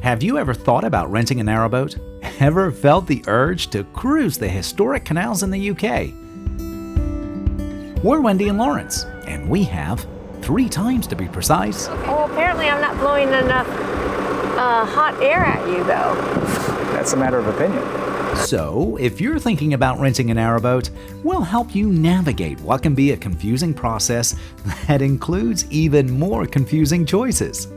Have you ever thought about renting a narrowboat? Ever felt the urge to cruise the historic canals in the UK? We're Wendy and Lawrence, and we have 3 times to be precise. Oh, apparently I'm not blowing enough hot air at you, though. That's a matter of opinion. So, if you're thinking about renting a narrowboat, we'll help you navigate what can be a confusing process that includes even more confusing choices.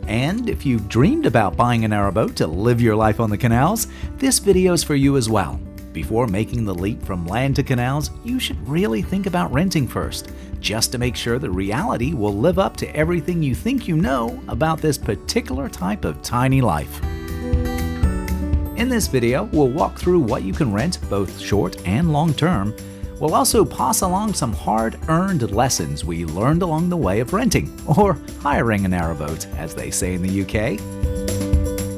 And if you've dreamed about buying a narrowboat to live your life on the canals, this video is for you as well. Before making the leap from land to canals, you should really think about renting first, just to make sure the reality will live up to everything you think you know about this particular type of tiny life. In this video, we'll walk through what you can rent, both short and long term. We'll also pass along some hard-earned lessons we learned along the way of renting, or hiring a narrowboat, as they say in the UK.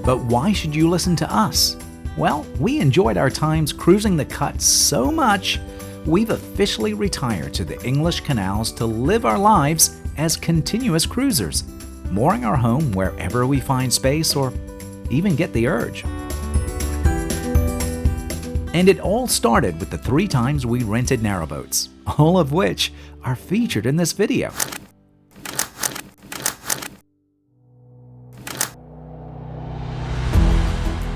But why should you listen to us? Well, we enjoyed our times cruising the Cut so much, we've officially retired to the English canals to live our lives as continuous cruisers, mooring our home wherever we find space or even get the urge. And it all started with the 3 times we rented narrowboats, all of which are featured in this video.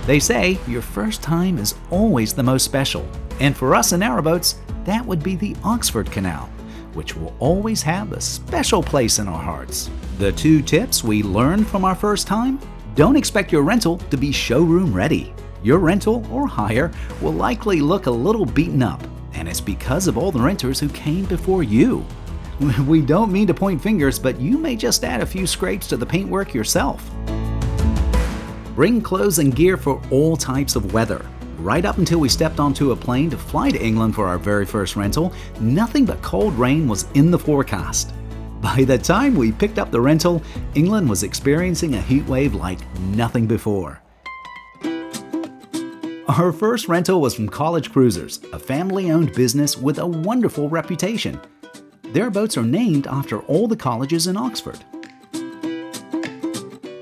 They say your first time is always the most special, and for us in narrowboats, that would be the Oxford Canal, which will always have a special place in our hearts. The 2 tips we learned from our first time: don't expect your rental to be showroom ready. Your rental or hire will likely look a little beaten up, and it's because of all the renters who came before you. We don't mean to point fingers, but you may just add a few scrapes to the paintwork yourself. Bring clothes and gear for all types of weather. Right up until we stepped onto a plane to fly to England for our very first rental, nothing but cold rain was in the forecast. By the time we picked up the rental, England was experiencing a heat wave like nothing before. Our first rental was from College Cruisers, a family-owned business with a wonderful reputation. Their boats are named after all the colleges in Oxford.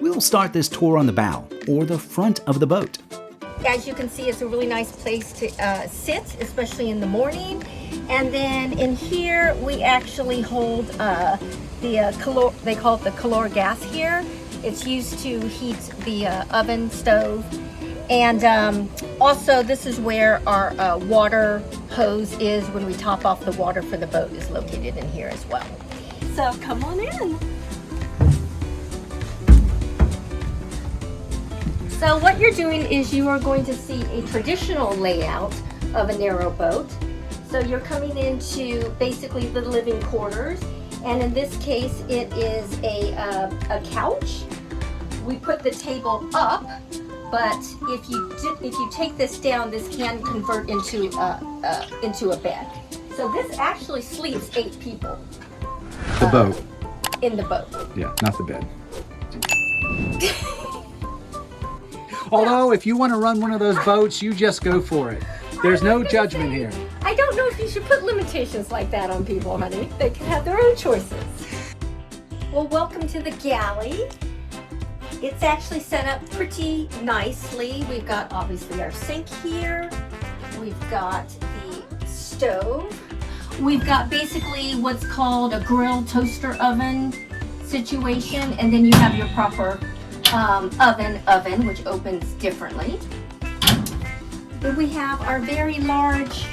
We'll start this tour on the bow, or the front of the boat. As you can see, it's a really nice place to sit, especially in the morning. And then in here, we actually hold they call it the calor gas here. It's used to heat the oven stove. And also, this is where our water hose is when we top off the water for the boat, is located in here as well. So come on in. So what you're doing is you are going to see a traditional layout of a narrowboat. So you're coming into basically the living quarters, and in this case, it is a couch. We put the table up. But if you take this down, this can convert into a bed. So this actually sleeps 8 people. The boat. In the boat. Yeah, not the bed. Although, if you want to run one of those boats, you just go for it. There's no judgment here. I don't know if you should put limitations like that on people, honey. They can have their own choices. Well, welcome to the galley. It's actually set up pretty nicely. We've got obviously our sink here. We've got the stove. We've got basically what's called a grill toaster oven situation. And then you have your proper oven, which opens differently. Then we have our very large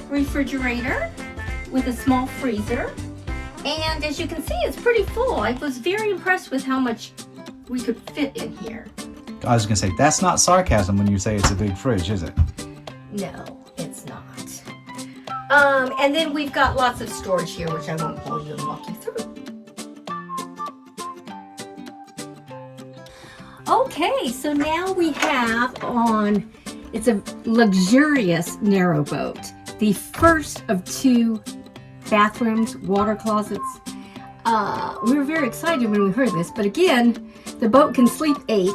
refrigerator with a small freezer. And as you can see, it's pretty full. I was very impressed with how much we could fit in here. I was going to say, that's not sarcasm when you say it's a big fridge, is it? No, it's not. And then we've got lots of storage here, which I won't bore you and walk you through. Okay, so now we have it's a luxurious narrowboat. The first of 2 bathrooms, water closets. We were very excited when we heard this, but again, the boat can sleep 8,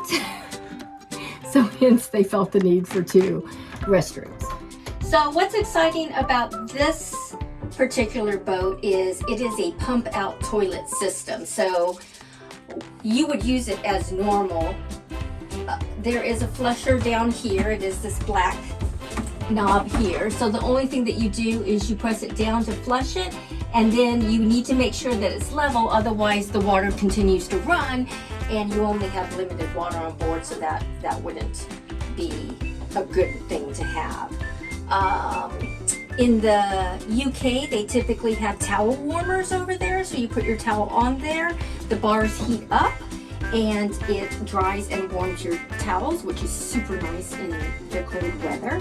so hence they felt the need for 2 restrooms. So what's exciting about this particular boat is it is a pump out toilet system. So you would use it as normal. There is a flusher down here. It is this black knob here. So the only thing that you do is you press it down to flush it, and then you need to make sure that it's level, otherwise the water continues to run and you only have limited water on board, so that wouldn't be a good thing to have. In the UK, they typically have towel warmers over there, so you put your towel on there, the bars heat up, and it dries and warms your towels, which is super nice in the cold weather.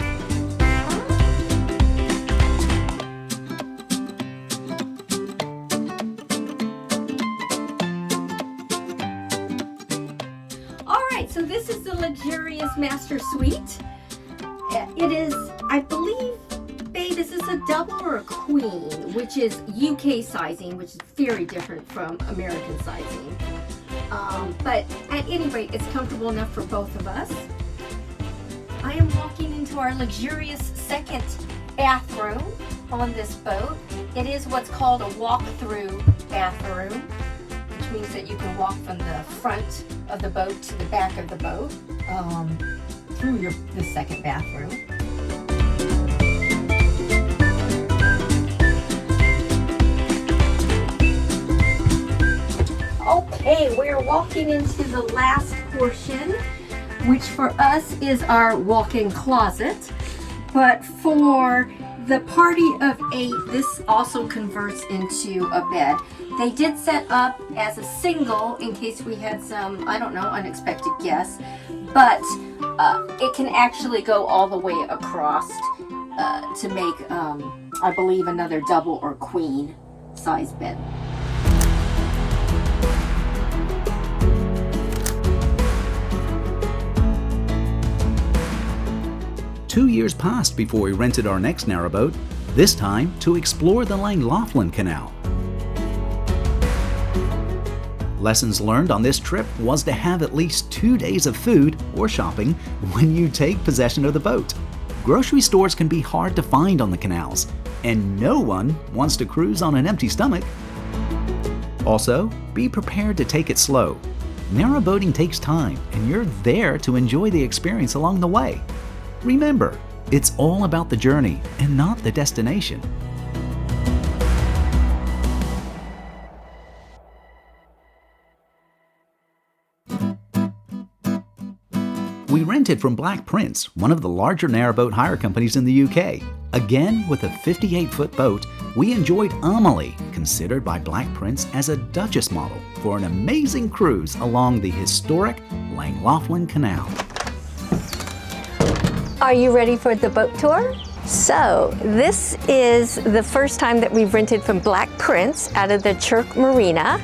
All right, so this is the luxurious master suite. It is, I believe, babe, this is a double or a queen, which is UK sizing, which is very different from American sizing. But at any rate, it's comfortable enough for both of us. I am walking into our luxurious second bathroom on this boat. It is what's called a walk-through bathroom, which means that you can walk from the front of the boat to the back of the boat through the second bathroom. Okay, we're walking into the last portion, which for us is our walk-in closet. But for the party of 8, this also converts into a bed. They did set up as a single in case we had some, I don't know, unexpected guests, but it can actually go all the way across to make, I believe, another double or queen size bed. Two years passed before we rented our next narrowboat, this time to explore the Llangollen Canal. Lessons learned on this trip was to have at least 2 days of food or shopping when you take possession of the boat. Grocery stores can be hard to find on the canals, and no one wants to cruise on an empty stomach. Also, be prepared to take it slow. Narrowboating takes time, and you're there to enjoy the experience along the way. Remember, it's all about the journey and not the destination. We rented from Black Prince, one of the larger narrowboat hire companies in the UK. Again, with a 58-foot boat, we enjoyed Amelie, considered by Black Prince as a Duchess model, for an amazing cruise along the historic Llangollen Canal. Are you ready for the boat tour? So, this is the first time that we've rented from Black Prince out of the Chirk Marina.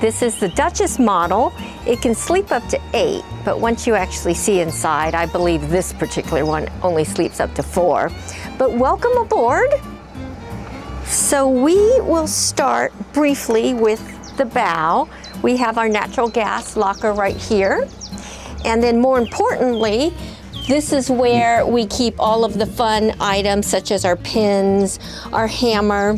This is the Duchess model. It can sleep up to 8, but once you actually see inside, I believe this particular one only sleeps up to 4. But welcome aboard. So we will start briefly with the bow. We have our natural gas locker right here. And then more importantly, this is where we keep all of the fun items such as our pins, our hammer,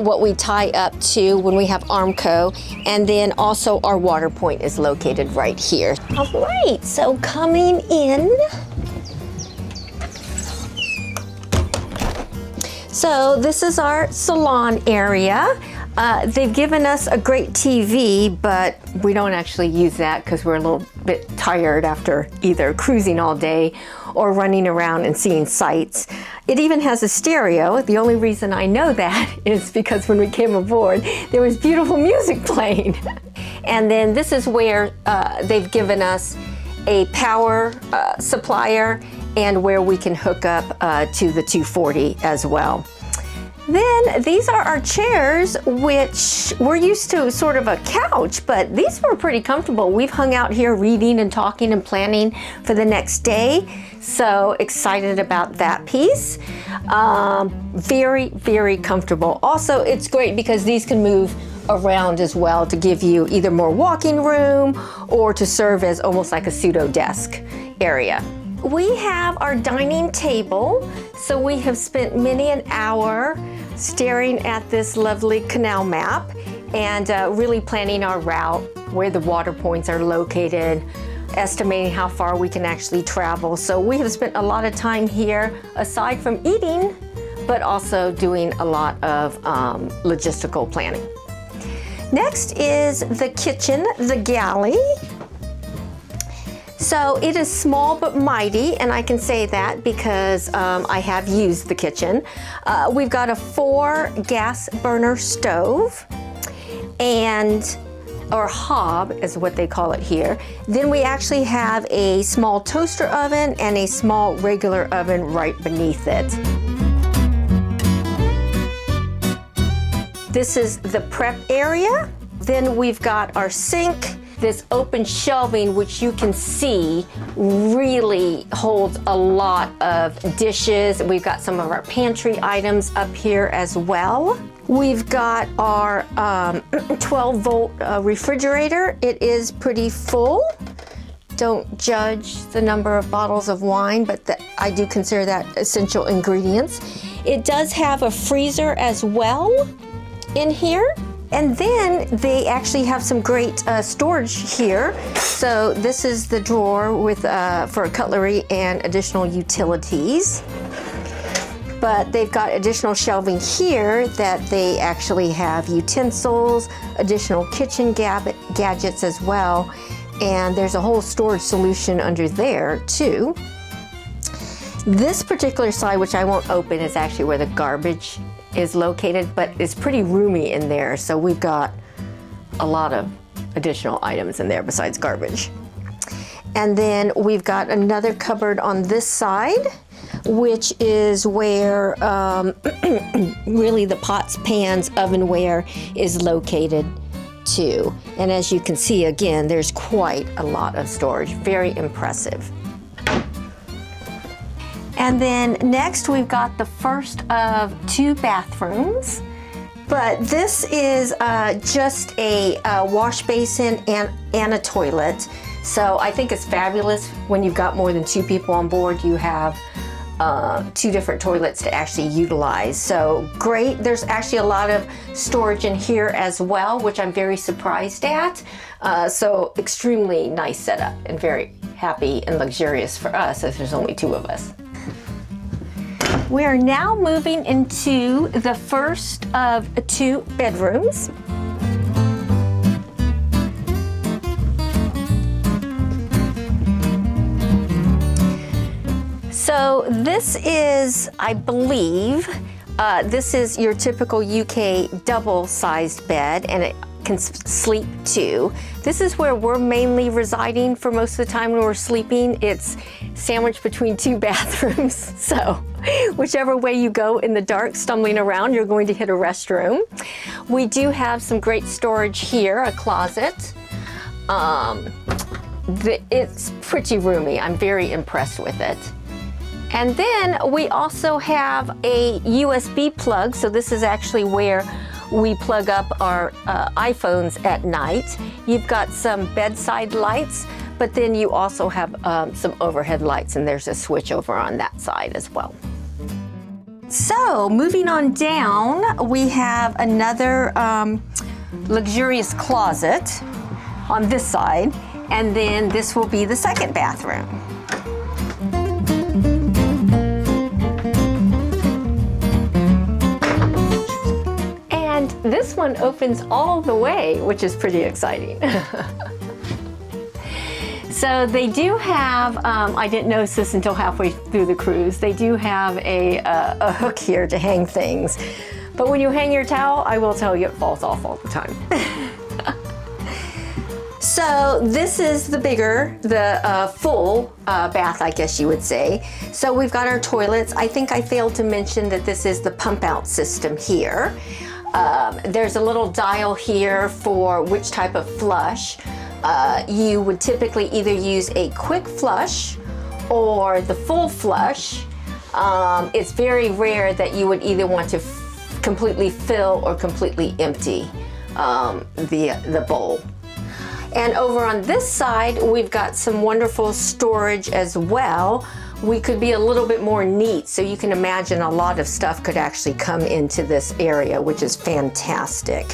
what we tie up to when we have Armco, and then also our water point is located right here. All right, so coming in. So this is our salon area. They've given us a great TV, but we don't actually use that because we're a little bit tired after either cruising all day or running around and seeing sights. It even has a stereo. The only reason I know that is because when we came aboard, there was beautiful music playing. And then this is where they've given us a power supplier and where we can hook up to the 240 as well. Then these are our chairs, which we're used to sort of a couch, but these were pretty comfortable. We've hung out here reading and talking and planning for the next day. So excited about that piece. Very, very comfortable. Also, it's great because these can move around as well to give you either more walking room or to serve as almost like a pseudo desk area. We have our dining table, so we have spent many an hour staring at this lovely canal map, and really planning our route, where the water points are located, estimating how far we can actually travel. So we have spent a lot of time here, aside from eating, but also doing a lot of logistical planning. Next is the kitchen, the galley. So it is small but mighty, and I can say that because I have used the kitchen. We've got a 4 gas burner stove, or hob is what they call it here. Then we actually have a small toaster oven and a small regular oven right beneath it. This is the prep area. Then we've got our sink. This open shelving, which you can see really holds a lot of dishes. We've got some of our pantry items up here as well. We've got our 12-volt refrigerator. It is pretty full. Don't judge the number of bottles of wine, but I do consider that essential ingredients. It does have a freezer as well in here. And then they actually have some great storage here. So this is the drawer with for cutlery and additional utilities. But they've got additional shelving here that they actually have utensils, additional kitchen gadgets as well. And there's a whole storage solution under there too. This particular side, which I won't open, is actually where the garbage is located, but it's pretty roomy in there, so we've got a lot of additional items in there besides garbage. And then we've got another cupboard on this side, which is where really the pots, pans, ovenware is located too. And as you can see, again, there's quite a lot of storage. Very impressive. And then next we've got the first of 2 bathrooms, but this is just a wash basin and a toilet. So I think it's fabulous when you've got more than 2 people on board, you have 2 different toilets to actually utilize. So great. There's actually a lot of storage in here as well, which I'm very surprised at. So extremely nice setup and very happy and luxurious for us as there's only 2 of us. We are now moving into the first of 2 bedrooms. So this is, I believe, this is your typical UK double-sized bed, and it can sleep 2. This is where we're mainly residing for most of the time when we're sleeping. It's sandwiched between 2 bathrooms, so whichever way you go in the dark stumbling around, you're going to hit a restroom. We do have some great storage here, a closet. It's pretty roomy. I'm very impressed with it. And then we also have a USB plug, so this is actually where we plug up our iPhones at night. You've got some bedside lights, but then you also have some overhead lights, and there's a switch over on that side as well. So moving on down, we have another luxurious closet on this side, and then this will be the second bathroom. And this one opens all the way, which is pretty exciting. So they do have, I didn't notice this until halfway through the cruise, they do have a hook here to hang things. But when you hang your towel, I will tell you it falls off all the time. So this is the bigger, the full bath, I guess you would say. So we've got our toilets. I think I failed to mention that this is the pump out system here. There's a little dial here for which type of flush. You would typically either use a quick flush or the full flush. It's very rare that you would either want to completely fill or completely empty the bowl. And over on this side, we've got some wonderful storage as well. We could be a little bit more neat, so you can imagine a lot of stuff could actually come into this area, which is fantastic.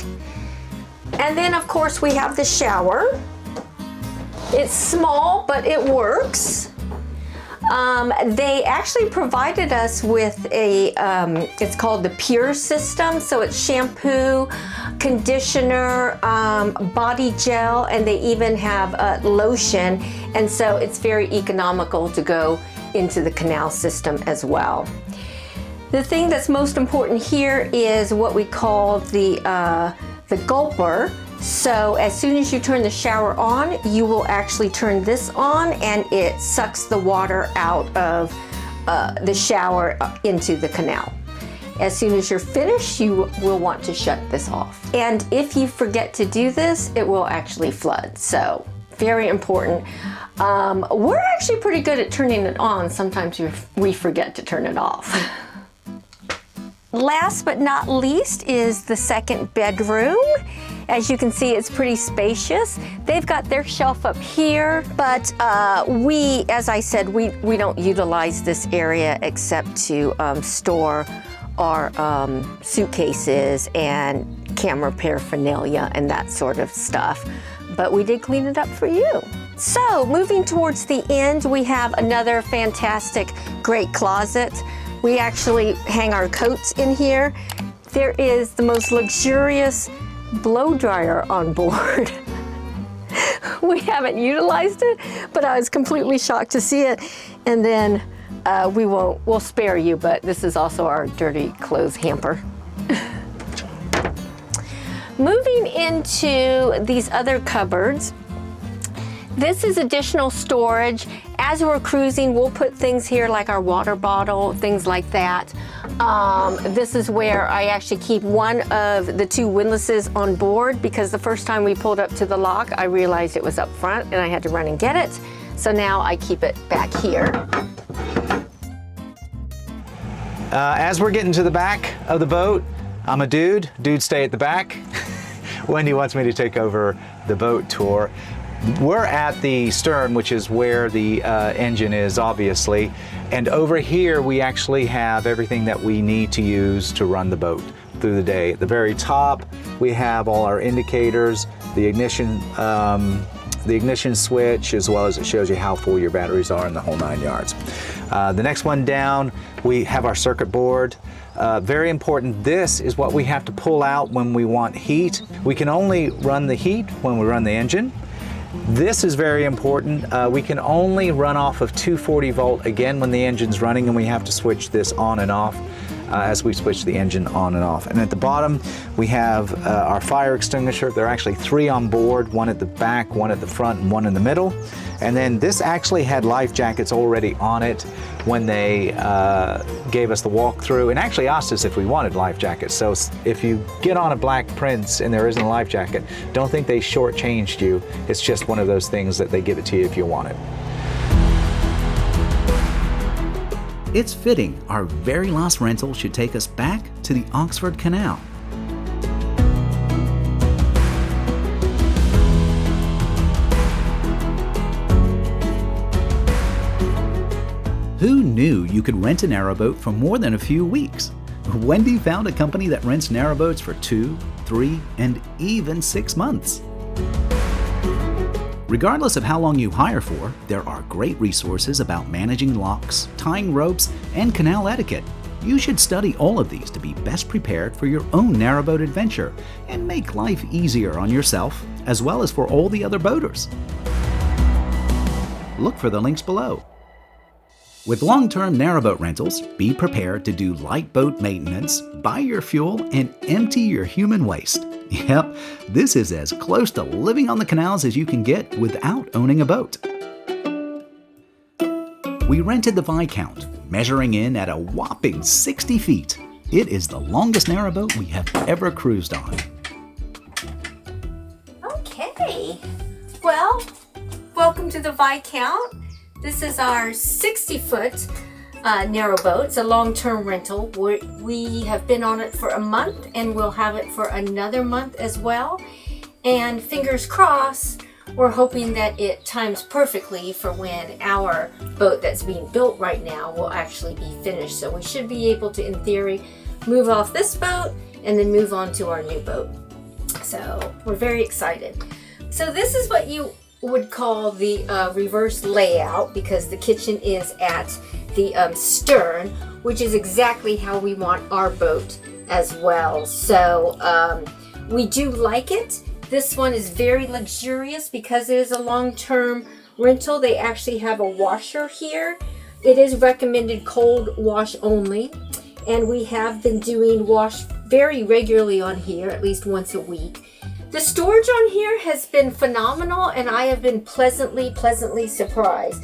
And then of course we have the shower. It's small, but it works. They actually provided us with a, it's called the Pure system. So it's shampoo, conditioner, body gel, and they even have lotion. And so it's very economical to go into the Canal system as well. The thing that's most important here is what we call the gulper. So as soon as you turn the shower on, you will actually turn this on and it sucks the water out of the shower into the canal. As soon as you're finished, you will want to shut this off. And if you forget to do this, it will actually flood. So very important. We're actually pretty good at turning it on. Sometimes we forget to turn it off. Last but not least is the second bedroom. As you can see, it's pretty spacious. They've got their shelf up here, but as I said, we don't utilize this area except to store our suitcases and camera paraphernalia and that sort of stuff. But we did clean it up for you. So moving towards the end, we have another fantastic, great closet. We actually hang our coats in here. There is the most luxurious blow dryer on board. We haven't utilized it, but I was completely shocked to see it. And then we'll spare you, but this is also our dirty clothes hamper. Moving into these other cupboards, this is additional storage. As we're cruising, we'll put things here like our water bottle, things like that. This is where I actually keep one of the two windlasses on board because the first time we pulled up to the lock, I realized it was up front and I had to run and get it. So now I keep it back here. As we're getting to the back of the boat, I'm a dude. Dudes stay at the back. Wendy wants me to take over the boat tour. We're at the stern, which is where the engine is, obviously. And over here, we actually have everything that we need to use to run the boat through the day. At the very top, we have all our indicators, the ignition switch, as well as it shows you how full your batteries are in the whole 9 yards. The next one down, we have our circuit board. Very important, this is what we have to pull out when we want heat. We can only run the heat when we run the engine. This is very important. We can only run off of 240 volt again when the engine's running, and we have to switch this on and off as we switch the engine on and off. And at the bottom, we have our fire extinguisher. There are actually 3 on board, one at the back, one at the front, and one in the middle. And then this actually had life jackets already on it when they gave us the walkthrough, and actually asked us if we wanted life jackets. So if you get on a Black Prince and there isn't a life jacket, don't think they shortchanged you. It's just one of those things that they give it to you if you want it. It's fitting our very last rental should take us back to the Oxford Canal. Who knew you could rent a narrowboat for more than a few weeks? Wendy found a company that rents narrowboats for 2, 3, and even 6 months. Regardless of how long you hire for, there are great resources about managing locks, tying ropes, and canal etiquette. You should study all of these to be best prepared for your own narrowboat adventure and make life easier on yourself as well as for all the other boaters. Look for the links below. With long-term narrowboat rentals, be prepared to do light boat maintenance, buy your fuel, and empty your human waste. Yep, this is as close to living on the canals as you can get without owning a boat. We rented the Viscount, measuring in at a whopping 60 feet. It is the longest narrowboat we have ever cruised on. Okay, well, welcome to the Viscount. This is our 60-foot narrowboat. It's a long-term rental. We have been on it for a month and we'll have it for another month as well. And fingers crossed, we're hoping that it times perfectly for when our boat that's being built right now will actually be finished. So we should be able to, in theory, move off this boat and then move on to our new boat. So we're very excited. So this is what you would call the reverse layout, because the kitchen is at the stern, which is exactly how we want our boat as well. So we do like it. This one is very luxurious because it is a long-term rental. They actually have a washer here. It is recommended cold wash only, and we have been doing wash very regularly on here, at least once a week. The storage on here has been phenomenal, and I have been pleasantly surprised.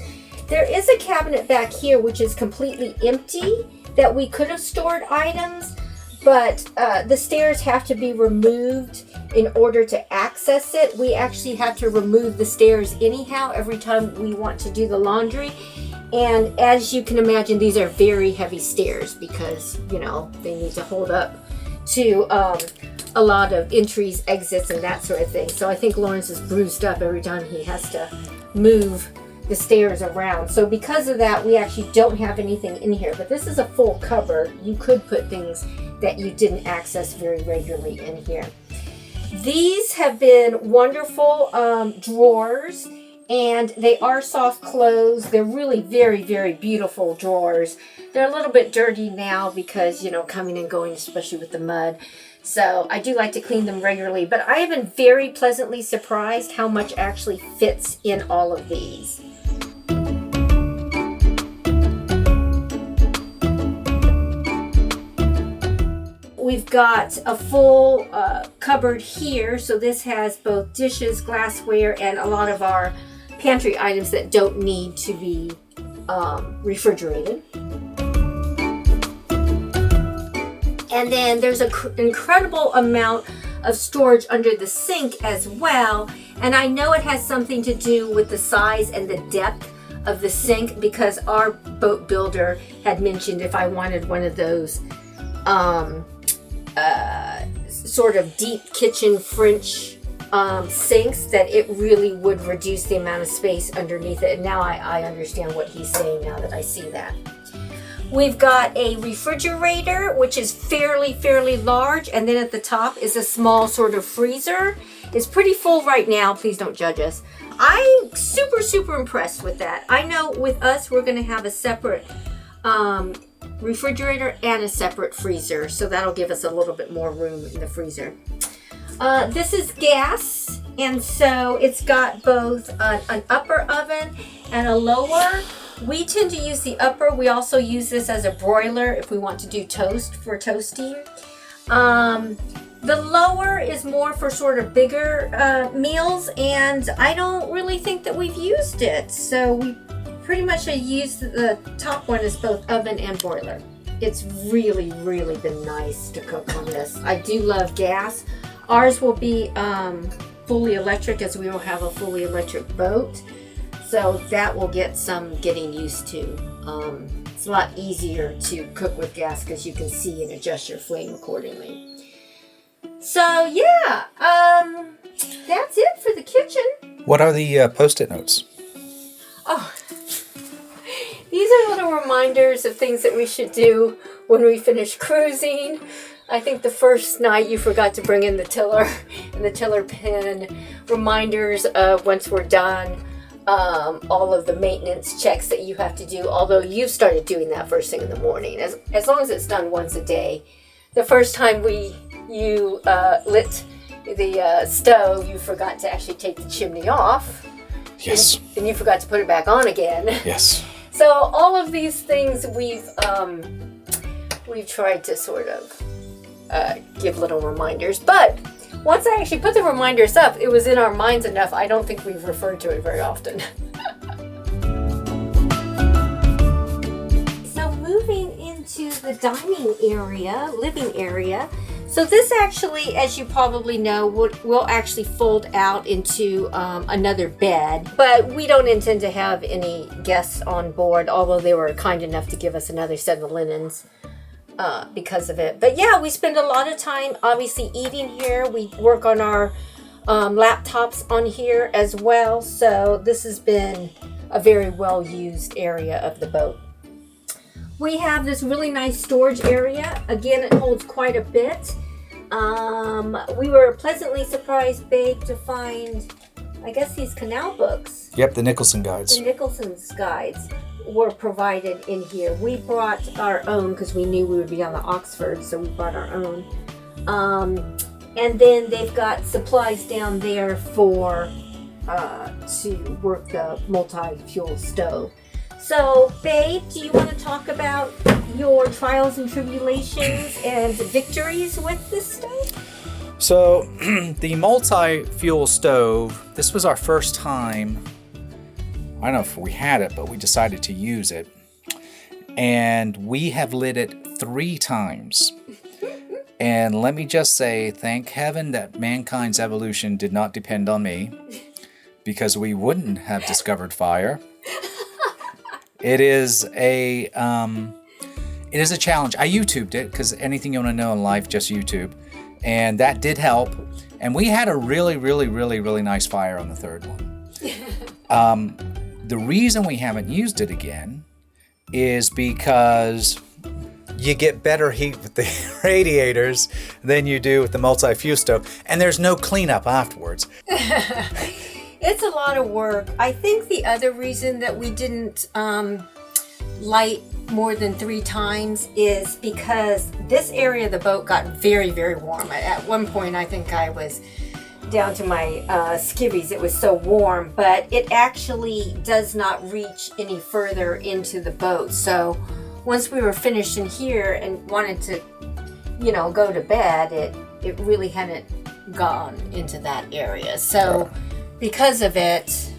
There is a cabinet back here which is completely empty that we could have stored items, but the stairs have to be removed in order to access it. We actually have to remove the stairs anyhow every time we want to do the laundry. And as you can imagine, these are very heavy stairs because, you know, they need to hold up to a lot of entries, exits, and that sort of thing. So I think Lawrence is bruised up every time he has to move the stairs around. So because of that, we actually don't have anything in here. But this is a full cupboard. You could put things that you didn't access very regularly in here. These have been wonderful drawers, and they are soft close. They're really very beautiful drawers. They're a little bit dirty now because, you know, coming and going, especially with the mud. So I do like to clean them regularly, but I have been very pleasantly surprised how much actually fits in all of these. We've got a full cupboard here, so this has both dishes, glassware, and a lot of our pantry items that don't need to be refrigerated. And then there's an incredible amount of storage under the sink as well. And I know it has something to do with the size and the depth of the sink, because our boat builder had mentioned if I wanted one of those sort of deep kitchen French sinks, that it really would reduce the amount of space underneath it. And now I understand what he's saying now that I see that. We've got a refrigerator, which is fairly large, and then at the top is a small sort of freezer. It's pretty full right now. Please don't judge us. I'm super impressed with that. I know with us, we're going to have a separate refrigerator and a separate freezer, so that'll give us a little bit more room in the freezer. This is gas, and so it's got both an upper oven and a lower. We tend to use the upper. We also use this as a broiler if we want to do toast for toasting. The lower is more for sort of bigger meals, and I don't really think that we've used it. So we pretty much use the top one as both oven and broiler. It's really been nice to cook on this. I do love gas. Ours will be fully electric, as we will have a fully electric boat. So that will get some getting used to. It's a lot easier to cook with gas because you can see and adjust your flame accordingly. So yeah, that's it for the kitchen. What are the Post-it notes? Oh, these are little reminders of things that we should do when we finish cruising. I think the first night you forgot to bring in the tiller and the tiller pin. Reminders of once we're done. All of the maintenance checks that you have to do, although you've started doing that first thing in the morning, as long as it's done once a day. The first time you lit the stove, you forgot to actually take the chimney off. Yes. And you forgot to put it back on again. Yes. So all of these things we've tried to sort of give little reminders, but once I actually put the reminders up, it was in our minds enough. I don't think we've referred to it very often. So moving into the dining area, living area. So this actually, as you probably know, will actually fold out into another bed. But we don't intend to have any guests on board, although they were kind enough to give us another set of linens. Because of it. But yeah, we spend a lot of time obviously eating here. We work on our laptops on here as well. So this has been a very well used area of the boat. We have this really nice storage area. Again, it holds quite a bit. We were pleasantly surprised, babe, to find, I guess, these Canal books. Yep, the Nicholson guides. The Nicholson's guides were provided in here. We brought our own because we knew we would be on the Oxford, so we brought our own. And then they've got supplies down there for to work the multi-fuel stove. So, babe, do you want to talk about your trials and tribulations and victories with this stove? So, the multi-fuel stove, this was our first time. I don't know if we had it, but we decided to use it. And we have lit it 3 times. And let me just say, thank heaven that mankind's evolution did not depend on me, because we wouldn't have discovered fire. It is a challenge. I YouTubed it, because anything you want to know in life, just YouTube. And that did help. And we had a really, really, really, really nice fire on the 3rd one. The reason we haven't used it again is because you get better heat with the radiators than you do with the multi-fuel stove, and there's no cleanup afterwards. It's a lot of work. I think the other reason that we didn't light more than 3 times is because this area of the boat got very, very warm. At one point, I think I was down to my skivvies. It was so warm, but it actually does not reach any further into the boat. So once we were finished in here and wanted to, go to bed, it really hadn't gone into that area. So because of it,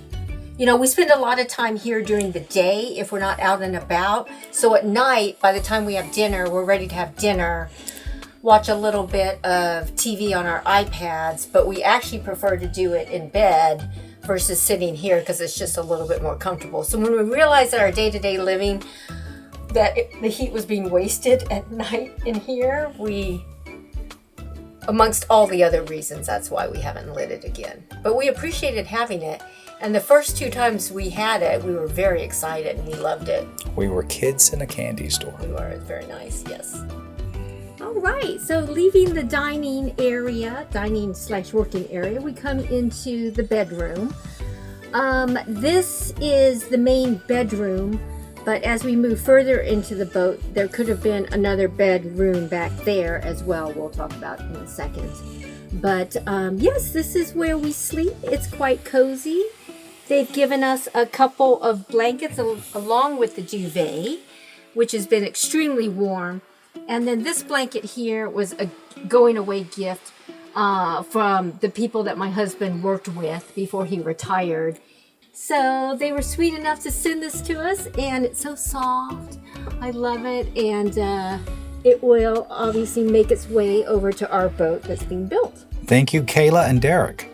we spend a lot of time here during the day if we're not out and about. So at night, by the time we have dinner, we're ready to have dinner, watch a little bit of TV on our iPads, but we actually prefer to do it in bed versus sitting here because it's just a little bit more comfortable. So when we realized that our day-to-day living, that the heat was being wasted at night in here, amongst all the other reasons, that's why we haven't lit it again. But we appreciated having it. And the first 2 times we had it, we were very excited and we loved it. We were kids in a candy store. We were. It's very nice, yes. All right, so leaving the dining/working area, we come into the bedroom. This is the main bedroom, but as we move further into the boat, there could have been another bedroom back there as well. We'll talk about in a second. But yes, this is where we sleep. It's quite cozy. They've given us a couple of blankets along with the duvet, which has been extremely warm. And then this blanket here was a going away gift from the people that my husband worked with before he retired. So they were sweet enough to send this to us, and it's so soft. I love it, and it will obviously make its way over to our boat that's being built. Thank you, Kayla and Derek.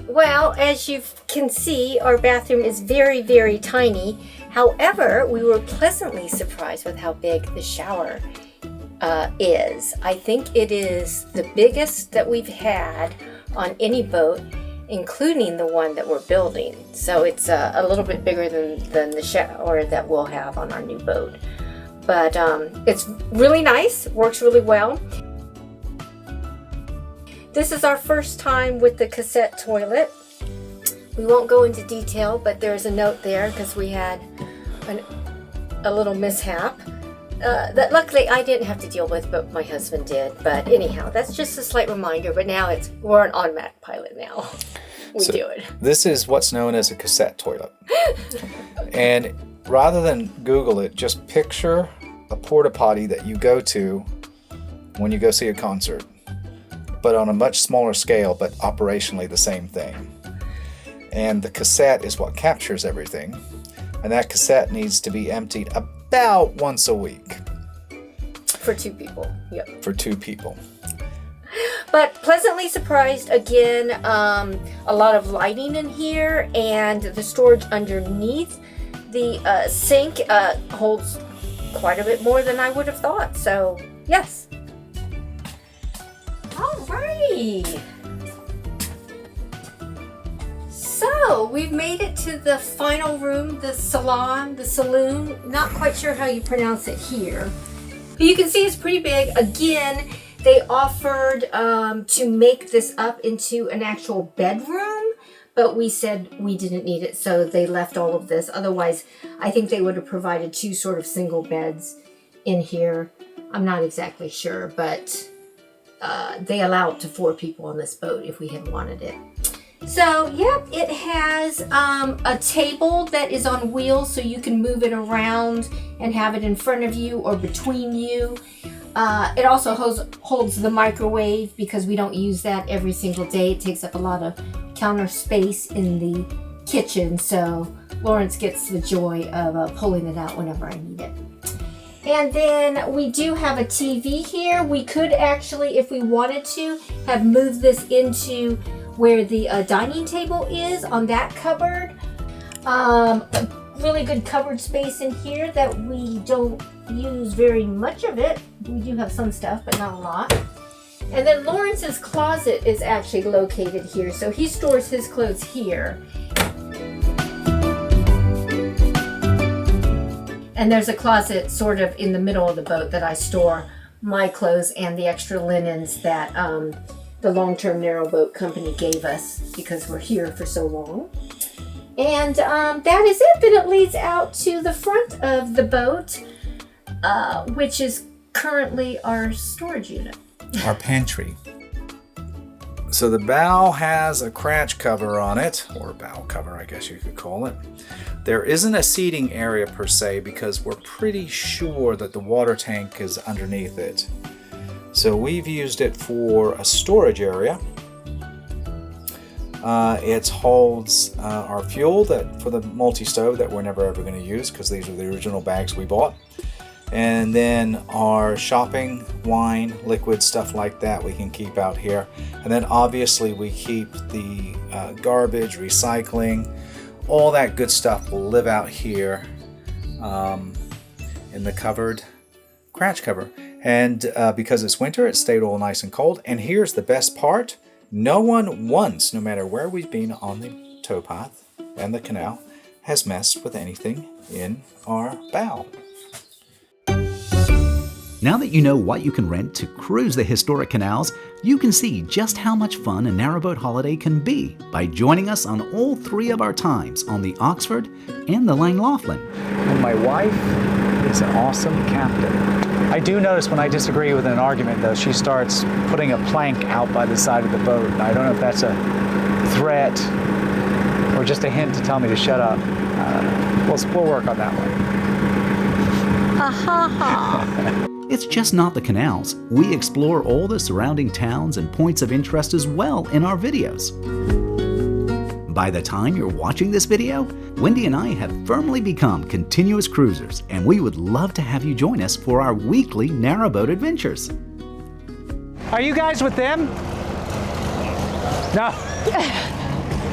Well, as you can see, our bathroom is very, very tiny. However, we were pleasantly surprised with how big the shower is. I think it is the biggest that we've had on any boat, including the one that we're building. So it's a little bit bigger than the shower that we'll have on our new boat. But it's really nice, works really well. This is our first time with the cassette toilet. We won't go into detail, but there's a note there because we had a little mishap that luckily I didn't have to deal with, but my husband did. But anyhow, that's just a slight reminder. But now we're an automatic pilot now. We do it. This is what's known as a cassette toilet. And rather than Google it, just picture a porta potty that you go to when you go see a concert, but on a much smaller scale, but operationally the same thing. And the cassette is what captures everything. And that cassette needs to be emptied about once a week. For 2 people, yep. For 2 people. But pleasantly surprised again, a lot of lighting in here, and the storage underneath the sink holds quite a bit more than I would have thought. So, yes. All right. So, we've made it to the final room, the salon, the saloon. Not quite sure how you pronounce it here. But you can see it's pretty big. Again, They offered to make this up into an actual bedroom, but we said we didn't need it, so they left all of this. Otherwise, I think they would have provided 2 sort of single beds in here. I'm not exactly sure, but they allow up to 4 people on this boat if we had wanted it. So, yep, it has a table that is on wheels, so you can move it around and have it in front of you or between you. It also holds the microwave because we don't use that every single day. It takes up a lot of counter space in the kitchen, so Lawrence gets the joy of pulling it out whenever I need it. And then we do have a TV here. We could actually, if we wanted to, have moved this into where the dining table is on that cupboard. A really good cupboard space in here that we don't use very much of it. We do have some stuff, but not a lot. And then Lawrence's closet is actually located here, so he stores his clothes here. And there's a closet sort of in the middle of the boat that I store my clothes and the extra linens that the long-term narrowboat company gave us because we're here for so long. And that is it. Then it leads out to the front of the boat, which is currently our storage unit. Our pantry. So the bow has a cratch cover on it, or bow cover, I guess you could call it. There isn't a seating area per se because we're pretty sure that the water tank is underneath it. So we've used it for a storage area. It holds our fuel for the multi-stove that we're never ever going to use because these are the original bags we bought. And then our shopping, wine, liquid, stuff like that we can keep out here. And then obviously we keep the garbage, recycling, all that good stuff will live out here in the covered cratch cover. And because it's winter, it stayed all nice and cold. And here's the best part. No one once, no matter where we've been on the towpath and the canal, has messed with anything in our bow. Now that you know what you can rent to cruise the historic canals, you can see just how much fun a narrowboat holiday can be by joining us on all 3 of our times on the Oxford and the Llangollen. And my wife is an awesome captain. I do notice when I disagree with an argument, though, she starts putting a plank out by the side of the boat. I don't know if that's a threat or just a hint to tell me to shut up. We'll work on that one. It's just not the canals. We explore all the surrounding towns and points of interest as well in our videos. By the time you're watching this video, Wendy and I have firmly become continuous cruisers, and we would love to have you join us for our weekly narrowboat adventures. Are you guys with them? No.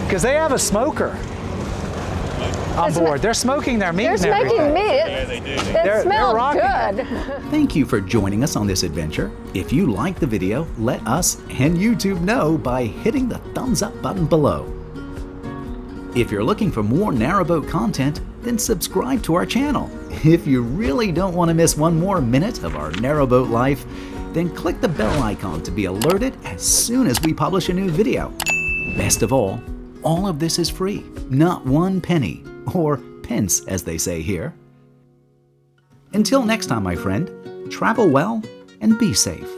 Because they have a smoker on board. They're smoking their meat and everything. They're smoking meat. It smells good. Thank you for joining us on this adventure. If you liked the video, let us and YouTube know by hitting the thumbs up button below. If you're looking for more narrowboat content, then subscribe to our channel. If you really don't want to miss one more minute of our narrowboat life, then click the bell icon to be alerted as soon as we publish a new video. Best of all of this is free, not 1 penny, or pence as they say here. Until next time, my friend, travel well and be safe.